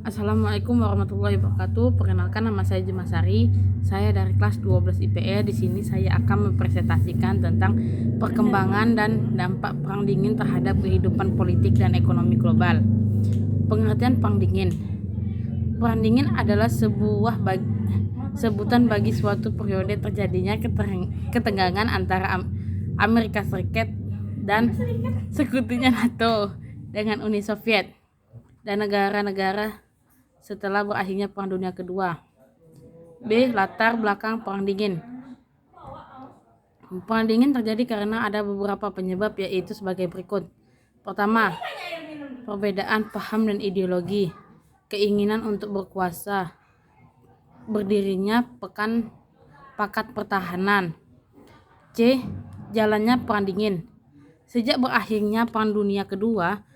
Assalamualaikum warahmatullahi wabarakatuh. Perkenalkan, nama saya Jumasari. Saya dari kelas 12 IPE. Di sini saya akan mempresentasikan tentang perkembangan dan dampak perang dingin terhadap kehidupan politik dan ekonomi global. Pengertian perang dingin. Perang dingin adalah sebutan bagi suatu periode terjadinya ketegangan antara Amerika Serikat dan sekutunya NATO dengan Uni Soviet dan negara-negara setelah berakhirnya Perang Dunia Kedua. B. Latar belakang Perang Dingin. Perang dingin terjadi karena ada beberapa penyebab, yaitu sebagai berikut. Pertama, perbedaan paham dan ideologi, keinginan untuk berkuasa, berdirinya pakat pertahanan. C. Jalannya Perang Dingin. Sejak berakhirnya Perang Dunia Kedua,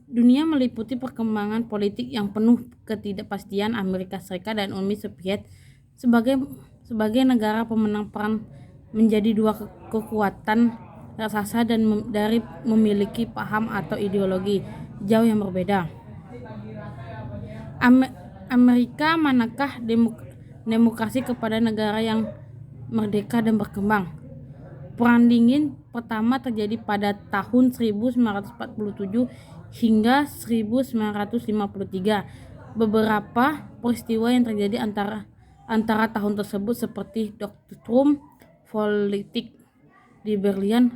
dunia meliputi perkembangan politik yang penuh ketidakpastian. Amerika Serikat dan Uni Soviet sebagai negara pemenang perang menjadi dua kekuatan raksasa dan memiliki paham atau ideologi jauh yang berbeda. Amerika manakah demokrasi kepada negara yang merdeka dan berkembang. Perang dingin pertama terjadi pada tahun 1947 hingga 1953. Beberapa peristiwa yang terjadi antara tahun tersebut seperti doktrin politik di Berlin.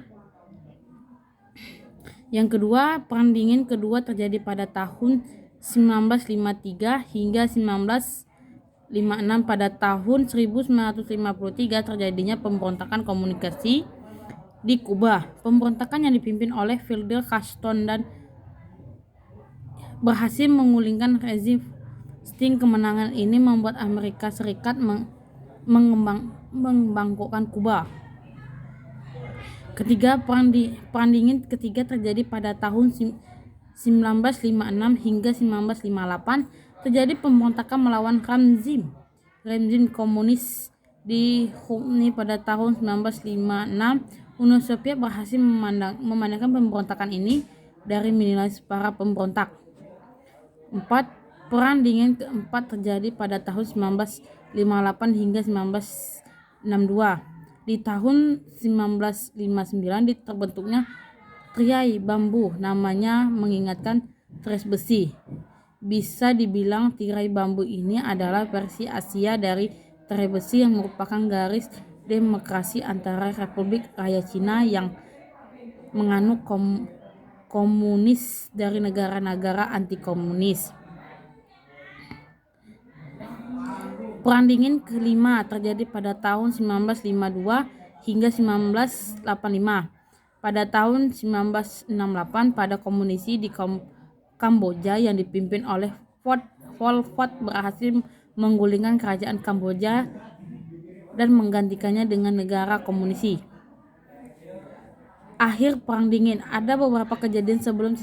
Yang kedua, Perang Dingin kedua terjadi pada tahun 1953 hingga 1956. Pada tahun 1953 terjadinya pemberontakan komunikasi di Kuba. Pemberontakan yang dipimpin oleh Fidel Castro dan berhasil menggulingkan rezim Sting. Kemenangan ini membuat Amerika Serikat membangkitkan Kuba. Ketiga, Perang Dingin ketiga terjadi pada tahun 1956 hingga 1958. Terjadi pemberontakan melawan rezim komunis di Hungary. Pada tahun 1956, Uni Soviet berhasil memandangkan pemberontakan ini dari menilai para pemberontak. 4. Perang Dingin keempat terjadi pada tahun 1958 hingga 1962. Di tahun 1959 terbentuknya tirai bambu, namanya mengingatkan tirai besi. Bisa dibilang tirai bambu ini adalah versi Asia dari tirai besi yang merupakan garis demokrasi antara Republik Rakyat Cina yang menganut komunis dari negara-negara anti komunis. Perang Dingin kelima terjadi pada tahun 1952 hingga 1985. Pada tahun 1968, pada komunisi di Kamboja yang dipimpin oleh Pol Pot berhasil menggulingkan kerajaan Kamboja dan menggantikannya dengan negara komunisi. Akhir Perang Dingin. Ada beberapa kejadian sebelum